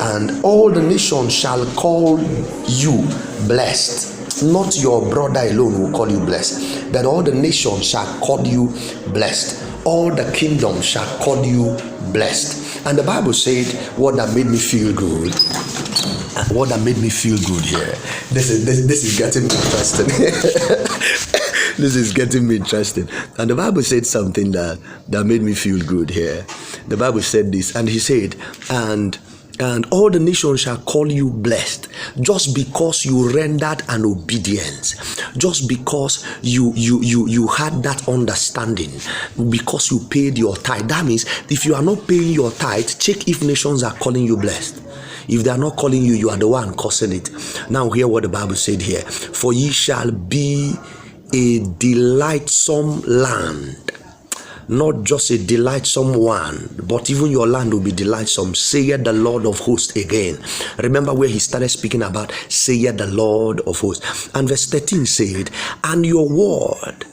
And all the nations shall call you blessed. Not your brother alone will call you blessed, but all the nations shall call you blessed. All the kingdoms shall call you blessed. And the Bible said, what that made me feel good. What that made me feel good here. This is getting me interested. This is getting me interested. And the Bible said something that made me feel good here. The Bible said this, and he said, and all the nations shall call you blessed, just because you rendered an obedience, just because you had that understanding, because you paid your tithe. That means if you are not paying your tithe, check if nations are calling you blessed. If they are not calling you, you are the one causing it. Now hear what the Bible said here. For ye shall be a delightsome land. Not just a delightsome one, but even your land will be delightsome, saith the Lord of hosts again. Remember where he started speaking about, saith the Lord of hosts. And verse 13 said, and your words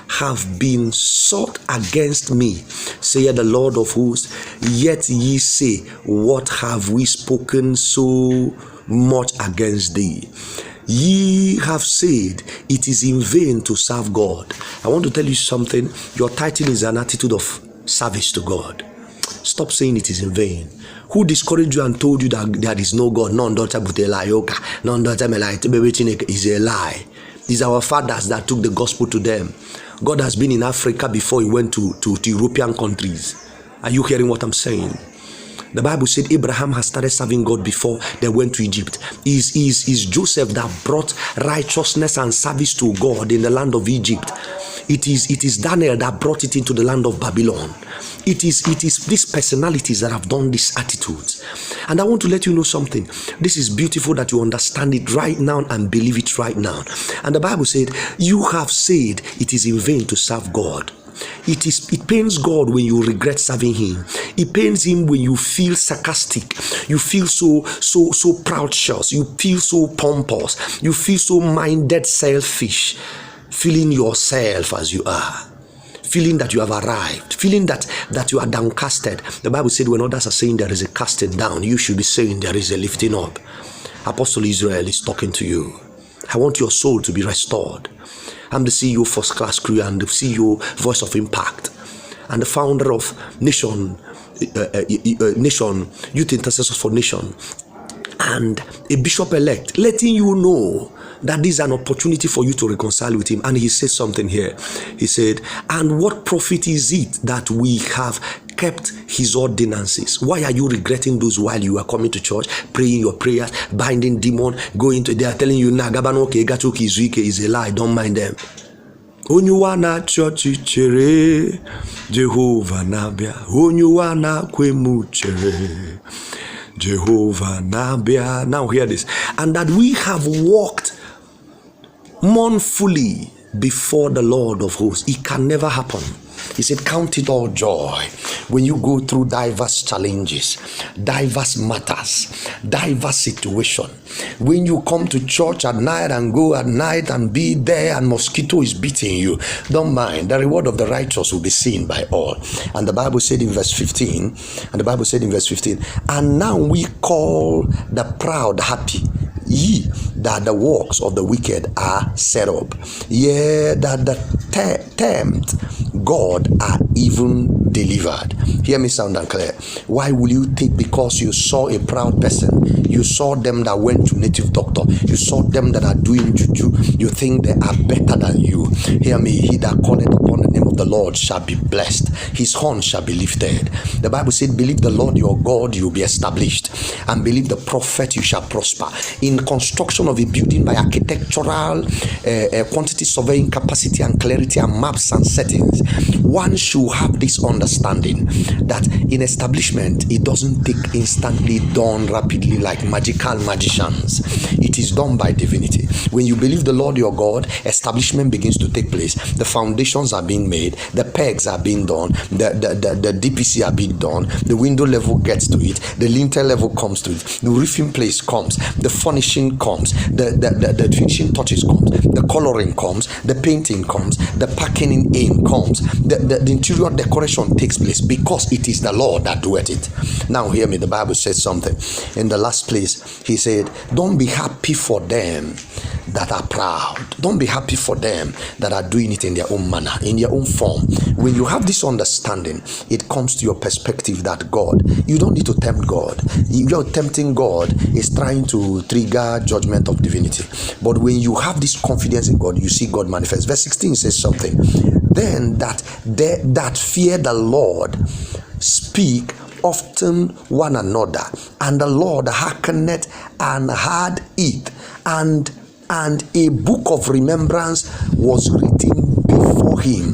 have been sought against me, saith the Lord of hosts. Yet ye say, what have we spoken so much against thee? Ye have said it is in vain to serve God. I want to tell you something. Your tithing is an attitude of service to God. Stop saying it is in vain. Who discouraged you and told you that there is no God? None daughter but a lie. None daughter is a lie. These are our fathers that took the gospel to them. God has been in Africa before he went to European countries. Are you hearing what I'm saying? The Bible said Abraham has started serving God before they went to Egypt. Is Joseph that brought righteousness and service to God in the land of Egypt. It is Daniel that brought it into the land of Babylon. It is these personalities that have done these attitudes. And I want to let you know something. This is beautiful that you understand it right now and believe it right now. And the Bible said, you have said it is in vain to serve God. It pains God when you regret serving him. It pains him when you feel sarcastic. You feel so proud-shous. You feel so pompous. You feel so minded selfish. Feeling yourself as you are. Feeling that you have arrived. Feeling that you are downcasted. The Bible said when others are saying there is a casting down, you should be saying there is a lifting up. Apostle Israel is talking to you. I want your soul to be restored. I'm the CEO First Class Crew and the CEO Voice of Impact and the founder of Nation Youth Intercessors for Nation, and a bishop-elect, letting you know that this is an opportunity for you to reconcile with him. And he said something here. He said, and what profit is it that we have kept his ordinances? Why are you regretting those while you are coming to church, praying your prayers, binding demon, going to, they are telling you, is a lie, don't mind them. Onyuwana church chere Jehovah nabia. Onyuwana kwemu chere Jehovah nabia. Now hear this. And that we have walked mournfully before the Lord of hosts. It can never happen. He said, count it all joy when you go through diverse challenges, diverse matters, diverse situation. When you come to church at night and go at night and be there and mosquito is beating you, don't mind. The reward of the righteous will be seen by all. And the Bible said in verse 15, and now we call the proud happy, ye that the works of the wicked are set up, yea, that the tempt God are even delivered. Hear me sound and clear. Why will you think because you saw a proud person, you saw them that went to native doctor, you saw them that are doing juju, you think they are better than you? Hear me, he that calleth upon the name of the Lord shall be blessed, his horn shall be lifted. The Bible said, believe the Lord your God, you will be established, and believe the prophet, you shall prosper. In construction of a building by architectural quantity surveying capacity and clarity and maps and settings, one should have this understanding that in establishment it doesn't take instantly, done rapidly like magical magicians. It is done by divinity. When you believe the Lord your God, establishment begins to take place. The foundations are being made, the pegs are being done, the DPC are being done, the window level gets to it, the lintel level comes to it, the roofing place comes, the furnishing comes, the finishing touches comes, the coloring comes, the painting comes, the packing in comes, the interior decoration takes place? Because it is the Lord that doeth it. Now hear me, the Bible says something. In the last place, he said, don't be happy for them that are proud. Don't be happy for them that are doing it in their own manner, in their own form. When you have this understanding, it comes to your perspective that God, you don't need to tempt God. You're tempting God is trying to trigger judgment of divinity. But when you have this confidence in God, you see God manifest. Verse 16 says something. Then that fear the Lord speak often one another, and the Lord hearkeneth and heard it, and a book of remembrance was written before him